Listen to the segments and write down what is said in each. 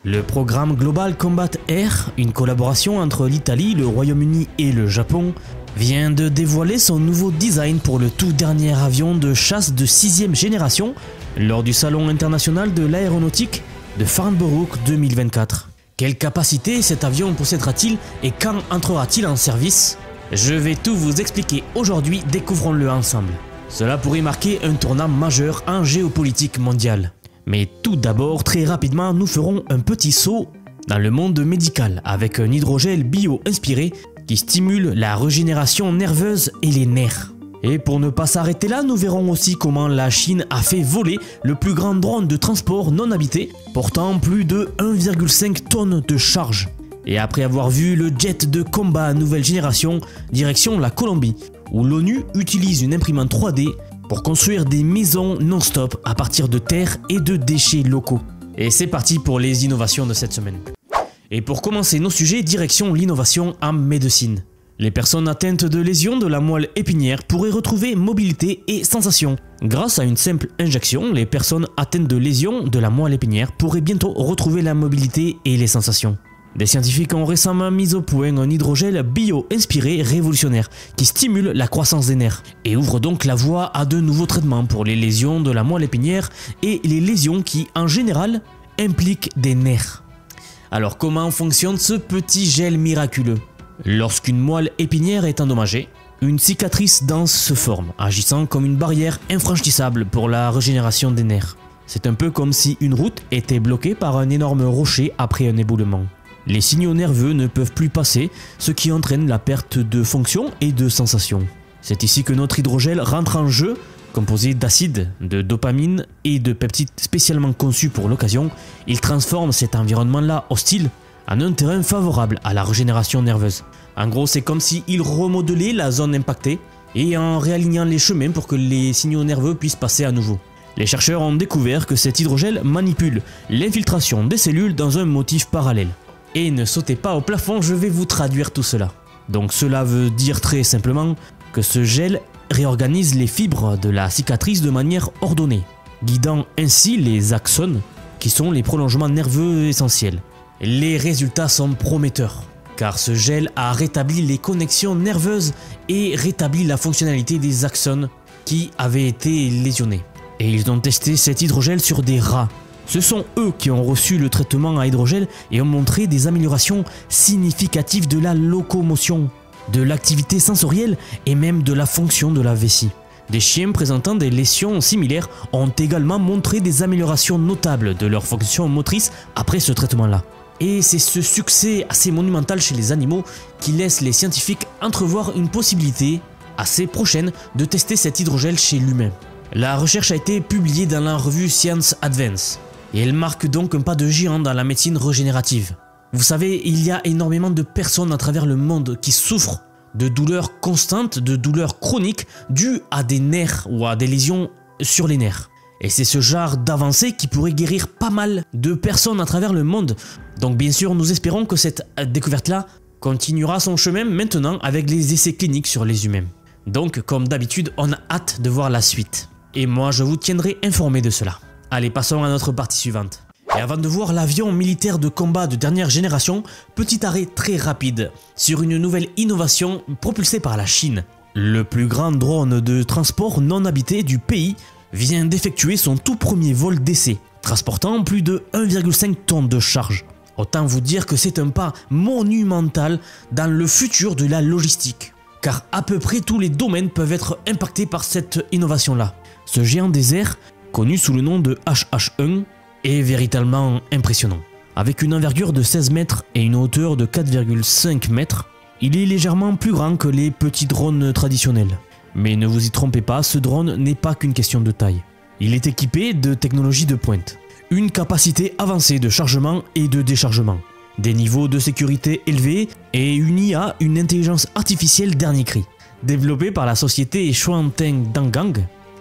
Le programme Global Combat Air, une collaboration entre l'Italie, le Royaume-Uni et le Japon, vient de dévoiler son nouveau design pour le tout dernier avion de chasse de 6e génération lors du Salon international de l'aéronautique de Farnborough 2024. Quelle capacité cet avion possédera-t-il et quand entrera-t-il en service? Je vais tout vous expliquer aujourd'hui, découvrons-le ensemble. Cela pourrait marquer un tournant majeur en géopolitique mondiale. Mais tout d'abord, très rapidement, nous ferons un petit saut dans le monde médical avec un hydrogel bio-inspiré qui stimule la régénération nerveuse et les nerfs. Et pour ne pas s'arrêter là, nous verrons aussi comment la Chine a fait voler le plus grand drone de transport non habité, portant plus de 1,5 tonnes de charge. Et après avoir vu le jet de combat nouvelle génération, direction la Colombie, où l'ONU utilise une imprimante 3D pour construire des maisons non-stop à partir de terre et de déchets locaux. Et c'est parti pour les innovations de cette semaine. Et pour commencer nos sujets, direction l'innovation en médecine. Les personnes atteintes de lésions de la moelle épinière pourraient retrouver mobilité et sensation. Grâce à une simple injection, les personnes atteintes de lésions de la moelle épinière pourraient bientôt retrouver la mobilité et les sensations. Des scientifiques ont récemment mis au point un hydrogel bio-inspiré révolutionnaire qui stimule la croissance des nerfs et ouvre donc la voie à de nouveaux traitements pour les lésions de la moelle épinière et les lésions qui, en général, impliquent des nerfs. Alors comment fonctionne ce petit gel miraculeux? Lorsqu'une moelle épinière est endommagée, une cicatrice dense se forme, agissant comme une barrière infranchissable pour la régénération des nerfs. C'est un peu comme si une route était bloquée par un énorme rocher après un éboulement. Les signaux nerveux ne peuvent plus passer, ce qui entraîne la perte de fonction et de sensation. C'est ici que notre hydrogel rentre en jeu, composé d'acide, de dopamine et de peptides spécialement conçus pour l'occasion. Il transforme cet environnement-là hostile en un terrain favorable à la régénération nerveuse. En gros, c'est comme s'il remodelait la zone impactée et en réalignant les chemins pour que les signaux nerveux puissent passer à nouveau. Les chercheurs ont découvert que cet hydrogel manipule l'infiltration des cellules dans un motif parallèle. Et ne sautez pas au plafond, je vais vous traduire tout cela. Donc cela veut dire très simplement que ce gel réorganise les fibres de la cicatrice de manière ordonnée, guidant ainsi les axones qui sont les prolongements nerveux essentiels. Les résultats sont prometteurs, car ce gel a rétabli les connexions nerveuses et rétabli la fonctionnalité des axones qui avaient été lésionnés. Et ils ont testé cet hydrogel sur des rats. Ce sont eux qui ont reçu le traitement à hydrogel et ont montré des améliorations significatives de la locomotion, de l'activité sensorielle et même de la fonction de la vessie. Des chiens présentant des lésions similaires ont également montré des améliorations notables de leur fonction motrice après ce traitement-là. Et c'est ce succès assez monumental chez les animaux qui laisse les scientifiques entrevoir une possibilité assez prochaine de tester cet hydrogel chez l'humain. La recherche a été publiée dans la revue Science Advance. Et elle marque donc un pas de géant dans la médecine régénérative. Vous savez, il y a énormément de personnes à travers le monde qui souffrent de douleurs constantes, de douleurs chroniques dues à des nerfs ou à des lésions sur les nerfs. Et c'est ce genre d'avancée qui pourrait guérir pas mal de personnes à travers le monde. Donc bien sûr, nous espérons que cette découverte-là continuera son chemin maintenant avec les essais cliniques sur les humains. Donc comme d'habitude, on a hâte de voir la suite. Et moi, je vous tiendrai informé de cela. Allez, passons à notre partie suivante. Et avant de voir l'avion militaire de combat de dernière génération, petit arrêt très rapide sur une nouvelle innovation propulsée par la Chine. Le plus grand drone de transport non habité du pays vient d'effectuer son tout premier vol d'essai, transportant plus de 1,5 tonnes de charge. Autant vous dire que c'est un pas monumental dans le futur de la logistique, car à peu près tous les domaines peuvent être impactés par cette innovation-là. Ce géant des airs, connu sous le nom de HH1, est véritablement impressionnant. Avec une envergure de 16 mètres et une hauteur de 4,5 mètres, il est légèrement plus grand que les petits drones traditionnels. Mais ne vous y trompez pas, ce drone n'est pas qu'une question de taille. Il est équipé de technologies de pointe, une capacité avancée de chargement et de déchargement, des niveaux de sécurité élevés et une IA, une intelligence artificielle dernier cri. Développé par la société Xuanteng Dangang,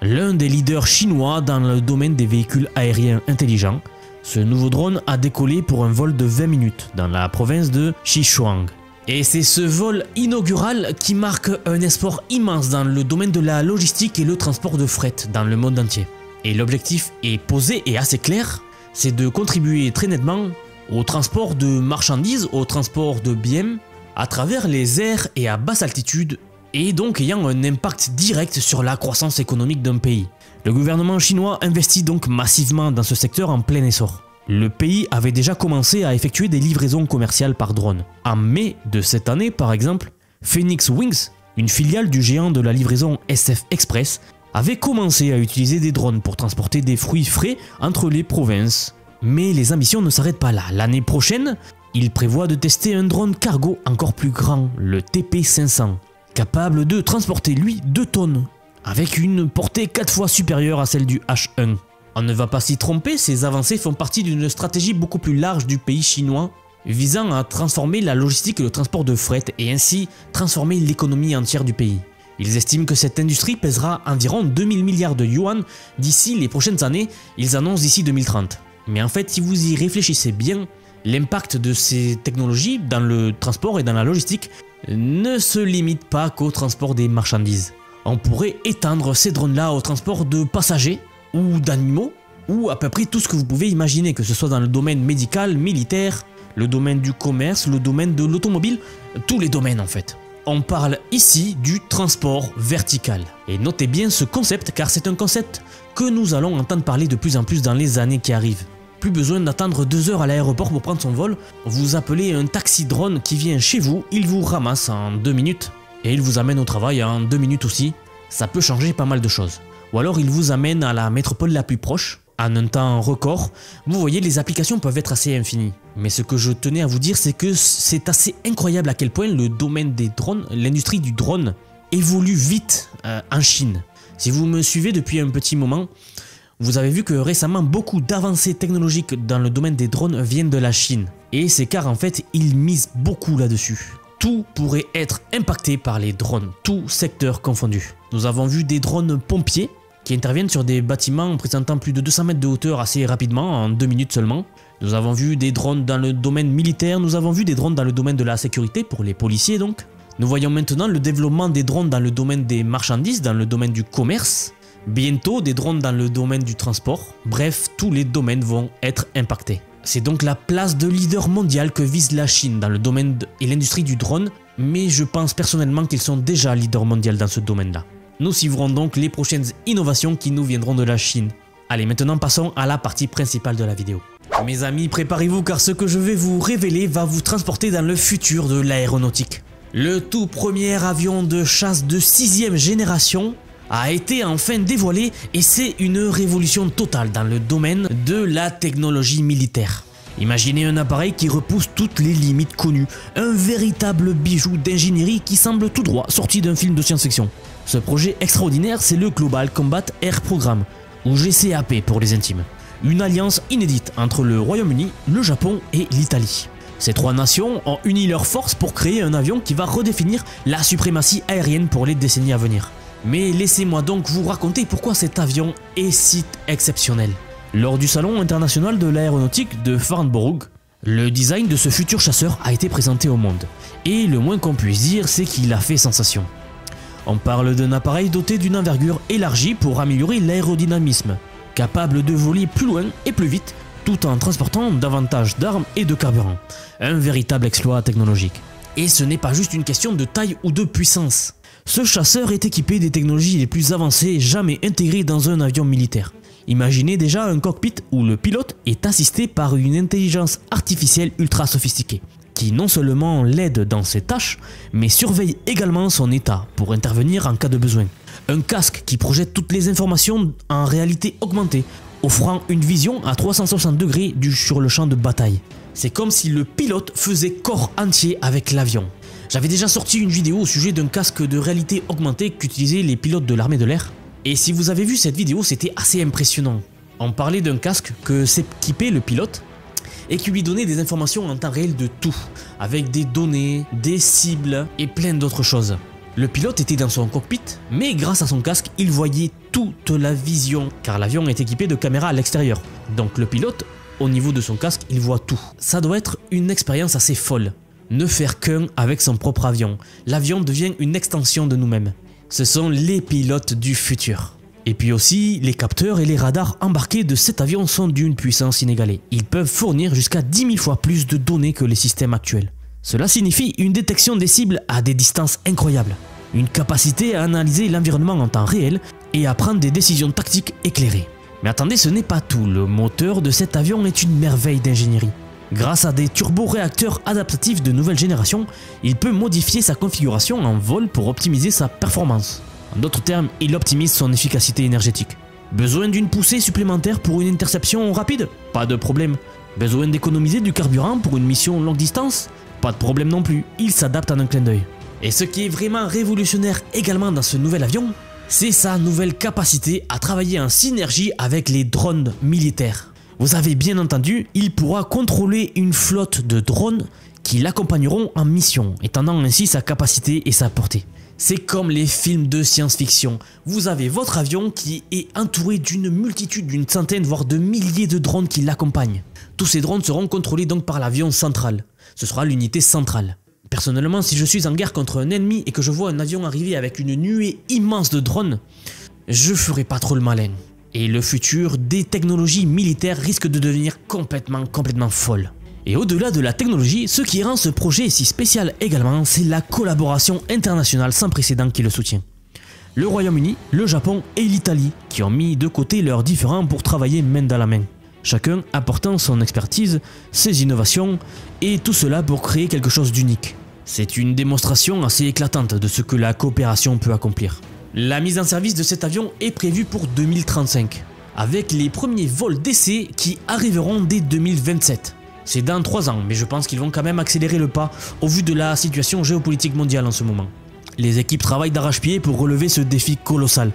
l'un des leaders chinois dans le domaine des véhicules aériens intelligents, ce nouveau drone a décollé pour un vol de 20 minutes dans la province de Sichuan. Et c'est ce vol inaugural qui marque un espoir immense dans le domaine de la logistique et le transport de fret dans le monde entier. Et l'objectif est posé et assez clair, c'est de contribuer très nettement au transport de marchandises, au transport de biens, à travers les airs et à basse altitude, et donc ayant un impact direct sur la croissance économique d'un pays. Le gouvernement chinois investit donc massivement dans ce secteur en plein essor. Le pays avait déjà commencé à effectuer des livraisons commerciales par drone. En mai de cette année par exemple, Phoenix Wings, une filiale du géant de la livraison SF Express, avait commencé à utiliser des drones pour transporter des fruits frais entre les provinces. Mais les ambitions ne s'arrêtent pas là. L'année prochaine, il prévoit de tester un drone cargo encore plus grand, le TP500, capable de transporter lui 2 tonnes, avec une portée 4 fois supérieure à celle du H1. On ne va pas s'y tromper, ces avancées font partie d'une stratégie beaucoup plus large du pays chinois, visant à transformer la logistique et le transport de fret et ainsi transformer l'économie entière du pays. Ils estiment que cette industrie pèsera environ 2000 milliards de yuan d'ici les prochaines années, ils annoncent d'ici 2030. Mais en fait, si vous y réfléchissez bien, l'impact de ces technologies dans le transport et dans la logistique ne se limite pas qu'au transport des marchandises. On pourrait étendre ces drones-là au transport de passagers ou d'animaux, ou à peu près tout ce que vous pouvez imaginer, que ce soit dans le domaine médical, militaire, le domaine du commerce, le domaine de l'automobile, tous les domaines en fait. On parle ici du transport vertical. Et notez bien ce concept car c'est un concept que nous allons entendre parler de plus en plus dans les années qui arrivent. Plus besoin d'attendre 2 heures à l'aéroport pour prendre son vol, vous appelez un taxi drone qui vient chez vous, il vous ramasse en 2 minutes et il vous amène au travail en 2 minutes aussi. Ça peut changer pas mal de choses. Ou alors il vous amène à la métropole la plus proche, en un temps record. Vous voyez, les applications peuvent être assez infinies. Mais ce que je tenais à vous dire, c'est que c'est assez incroyable à quel point le domaine des drones, l'industrie du drone, évolue vite en Chine. Si vous me suivez depuis un petit moment, vous avez vu que récemment beaucoup d'avancées technologiques dans le domaine des drones viennent de la Chine. Et c'est car en fait ils misent beaucoup là-dessus. Tout pourrait être impacté par les drones, tout secteur confondu. Nous avons vu des drones pompiers qui interviennent sur des bâtiments présentant plus de 200 mètres de hauteur assez rapidement, en 2 minutes seulement. Nous avons vu des drones dans le domaine militaire, nous avons vu des drones dans le domaine de la sécurité, pour les policiers donc. Nous voyons maintenant le développement des drones dans le domaine des marchandises, dans le domaine du commerce. Bientôt des drones dans le domaine du transport. Bref, tous les domaines vont être impactés. C'est donc la place de leader mondial que vise la Chine dans le domaine et l'industrie du drone, mais je pense personnellement qu'ils sont déjà leader mondial dans ce domaine-là. Nous suivrons donc les prochaines innovations qui nous viendront de la Chine. Allez, maintenant passons à la partie principale de la vidéo. Mes amis, préparez-vous car ce que je vais vous révéler va vous transporter dans le futur de l'aéronautique. Le tout premier avion de chasse de 6e génération a été enfin dévoilé et c'est une révolution totale dans le domaine de la technologie militaire. Imaginez un appareil qui repousse toutes les limites connues, un véritable bijou d'ingénierie qui semble tout droit sorti d'un film de science-fiction. Ce projet extraordinaire, c'est le Global Combat Air Programme, ou GCAP pour les intimes. Une alliance inédite entre le Royaume-Uni, le Japon et l'Italie. Ces 3 nations ont uni leurs forces pour créer un avion qui va redéfinir la suprématie aérienne pour les décennies à venir. Mais laissez-moi donc vous raconter pourquoi cet avion est si exceptionnel. Lors du salon international de l'aéronautique de Farnborough, le design de ce futur chasseur a été présenté au monde. Et le moins qu'on puisse dire, c'est qu'il a fait sensation. On parle d'un appareil doté d'une envergure élargie pour améliorer l'aérodynamisme, capable de voler plus loin et plus vite, tout en transportant davantage d'armes et de carburant. Un véritable exploit technologique. Et ce n'est pas juste une question de taille ou de puissance. Ce chasseur est équipé des technologies les plus avancées jamais intégrées dans un avion militaire. Imaginez déjà un cockpit où le pilote est assisté par une intelligence artificielle ultra sophistiquée, qui non seulement l'aide dans ses tâches, mais surveille également son état pour intervenir en cas de besoin. Un casque qui projette toutes les informations en réalité augmentée, offrant une vision à 360 degrés sur le champ de bataille. C'est comme si le pilote faisait corps entier avec l'avion. J'avais déjà sorti une vidéo au sujet d'un casque de réalité augmentée qu'utilisaient les pilotes de l'armée de l'air. Et si vous avez vu cette vidéo, c'était assez impressionnant. On parlait d'un casque que s'équipait le pilote et qui lui donnait des informations en temps réel de tout, avec des données, des cibles et plein d'autres choses. Le pilote était dans son cockpit, mais grâce à son casque, il voyait toute la vision, car l'avion est équipé de caméras à l'extérieur. Donc le pilote, au niveau de son casque, il voit tout. Ça doit être une expérience assez folle. Ne faire qu'un avec son propre avion. L'avion devient une extension de nous-mêmes. Ce sont les pilotes du futur. Et puis aussi, les capteurs et les radars embarqués de cet avion sont d'une puissance inégalée. Ils peuvent fournir jusqu'à 10 000 fois plus de données que les systèmes actuels. Cela signifie une détection des cibles à des distances incroyables, une capacité à analyser l'environnement en temps réel et à prendre des décisions tactiques éclairées. Mais attendez, ce n'est pas tout, le moteur de cet avion est une merveille d'ingénierie. Grâce à des turboréacteurs adaptatifs de nouvelle génération, il peut modifier sa configuration en vol pour optimiser sa performance. En d'autres termes, il optimise son efficacité énergétique. Besoin d'une poussée supplémentaire pour une interception rapide? Pas de problème. Besoin d'économiser du carburant pour une mission longue distance? Pas de problème non plus, il s'adapte en un clin d'œil. Et ce qui est vraiment révolutionnaire également dans ce nouvel avion, c'est sa nouvelle capacité à travailler en synergie avec les drones militaires. Vous avez bien entendu, il pourra contrôler une flotte de drones qui l'accompagneront en mission, étendant ainsi sa capacité et sa portée. C'est comme les films de science-fiction. Vous avez votre avion qui est entouré d'une multitude, d'une centaine voire de milliers de drones qui l'accompagnent. Tous ces drones seront contrôlés donc par l'avion central. Ce sera l'unité centrale. Personnellement, si je suis en guerre contre un ennemi et que je vois un avion arriver avec une nuée immense de drones, je ferai pas trop le malin. Et le futur des technologies militaires risque de devenir complètement folle. Et au-delà de la technologie, ce qui rend ce projet si spécial également, c'est la collaboration internationale sans précédent qui le soutient. Le Royaume-Uni, le Japon et l'Italie qui ont mis de côté leurs différends pour travailler main dans la main. Chacun apportant son expertise, ses innovations et tout cela pour créer quelque chose d'unique. C'est une démonstration assez éclatante de ce que la coopération peut accomplir. La mise en service de cet avion est prévue pour 2035, avec les premiers vols d'essai qui arriveront dès 2027. C'est dans 3 ans, mais je pense qu'ils vont quand même accélérer le pas au vu de la situation géopolitique mondiale en ce moment. Les équipes travaillent d'arrache-pied pour relever ce défi colossal,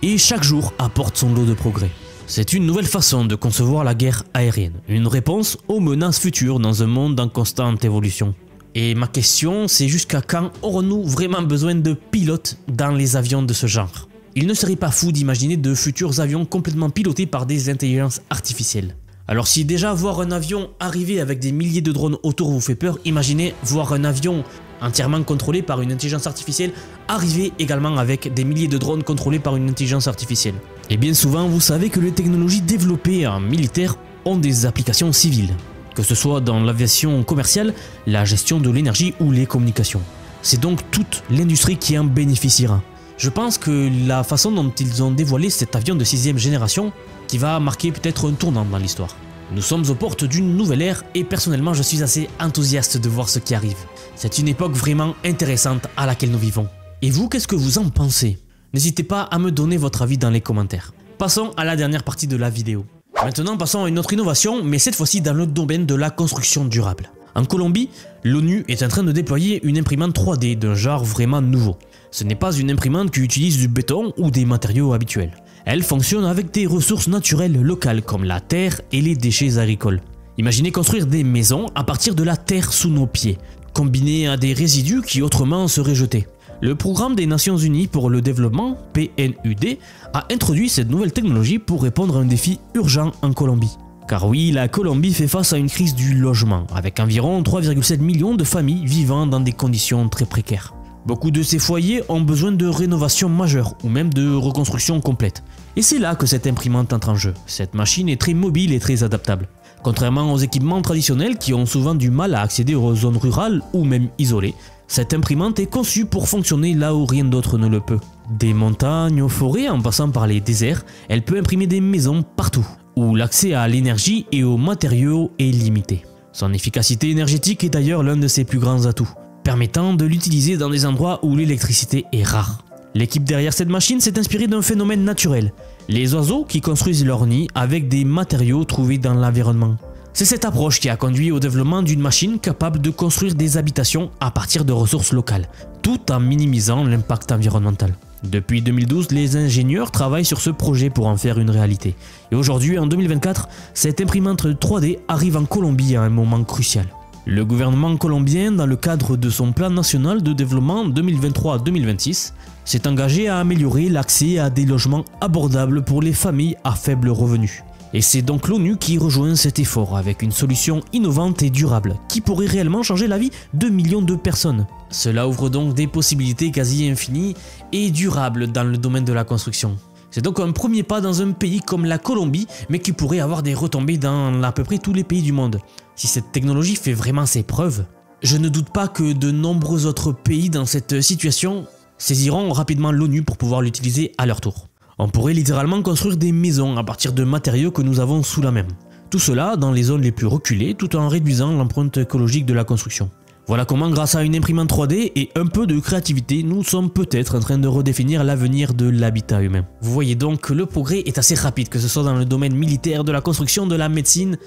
et chaque jour apporte son lot de progrès. C'est une nouvelle façon de concevoir la guerre aérienne, une réponse aux menaces futures dans un monde en constante évolution. Et ma question, c'est jusqu'à quand aurons-nous vraiment besoin de pilotes dans les avions de ce genre? Il ne serait pas fou d'imaginer de futurs avions complètement pilotés par des intelligences artificielles. Alors si déjà voir un avion arriver avec des milliers de drones autour vous fait peur, imaginez voir un avion entièrement contrôlé par une intelligence artificielle arriver également avec des milliers de drones contrôlés par une intelligence artificielle. Et bien souvent, vous savez que les technologies développées en militaire ont des applications civiles, que ce soit dans l'aviation commerciale, la gestion de l'énergie ou les communications. C'est donc toute l'industrie qui en bénéficiera. Je pense que la façon dont ils ont dévoilé cet avion de 6ème génération qui va marquer peut-être un tournant dans l'histoire. Nous sommes aux portes d'une nouvelle ère et personnellement je suis assez enthousiaste de voir ce qui arrive. C'est une époque vraiment intéressante à laquelle nous vivons. Et vous, qu'est-ce que vous en pensez? N'hésitez pas à me donner votre avis dans les commentaires. Passons à la dernière partie de la vidéo. Maintenant passons à une autre innovation, mais cette fois-ci dans le domaine de la construction durable. En Colombie, l'ONU est en train de déployer une imprimante 3D d'un genre vraiment nouveau. Ce n'est pas une imprimante qui utilise du béton ou des matériaux habituels. Elle fonctionne avec des ressources naturelles locales comme la terre et les déchets agricoles. Imaginez construire des maisons à partir de la terre sous nos pieds, combinée à des résidus qui autrement seraient jetés. Le Programme des Nations Unies pour le Développement, PNUD, a introduit cette nouvelle technologie pour répondre à un défi urgent en Colombie. Car oui, la Colombie fait face à une crise du logement, avec environ 3,7 millions de familles vivant dans des conditions très précaires. Beaucoup de ces foyers ont besoin de rénovation majeure ou même de reconstruction complète. Et c'est là que cette imprimante entre en jeu. Cette machine est très mobile et très adaptable. Contrairement aux équipements traditionnels qui ont souvent du mal à accéder aux zones rurales ou même isolées, cette imprimante est conçue pour fonctionner là où rien d'autre ne le peut. Des montagnes aux forêts en passant par les déserts, elle peut imprimer des maisons partout, où l'accès à l'énergie et aux matériaux est limité. Son efficacité énergétique est d'ailleurs l'un de ses plus grands atouts, permettant de l'utiliser dans des endroits où l'électricité est rare. L'équipe derrière cette machine s'est inspirée d'un phénomène naturel, les oiseaux qui construisent leur nid avec des matériaux trouvés dans l'environnement. C'est cette approche qui a conduit au développement d'une machine capable de construire des habitations à partir de ressources locales, tout en minimisant l'impact environnemental. Depuis 2012, les ingénieurs travaillent sur ce projet pour en faire une réalité. Et aujourd'hui, en 2024, cette imprimante 3D arrive en Colombie à un moment crucial. Le gouvernement colombien, dans le cadre de son plan national de développement 2023-2026, s'est engagé à améliorer l'accès à des logements abordables pour les familles à faible revenu. Et c'est donc l'ONU qui rejoint cet effort avec une solution innovante et durable qui pourrait réellement changer la vie de millions de personnes. Cela ouvre donc des possibilités quasi infinies et durables dans le domaine de la construction. C'est donc un premier pas dans un pays comme la Colombie, mais qui pourrait avoir des retombées dans à peu près tous les pays du monde. Si cette technologie fait vraiment ses preuves, je ne doute pas que de nombreux autres pays dans cette situation saisiront rapidement l'ONU pour pouvoir l'utiliser à leur tour. On pourrait littéralement construire des maisons à partir de matériaux que nous avons sous la main. Tout cela dans les zones les plus reculées tout en réduisant l'empreinte écologique de la construction. Voilà comment, grâce à une imprimante 3D et un peu de créativité, nous sommes peut-être en train de redéfinir l'avenir de l'habitat humain. Vous voyez donc que le progrès est assez rapide, que ce soit dans le domaine militaire, de la construction, de la médecine,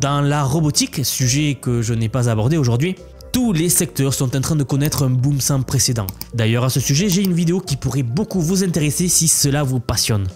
dans la robotique, sujet que je n'ai pas abordé aujourd'hui. Tous les secteurs sont en train de connaître un boom sans précédent. D'ailleurs, à ce sujet, j'ai une vidéo qui pourrait beaucoup vous intéresser si cela vous passionne.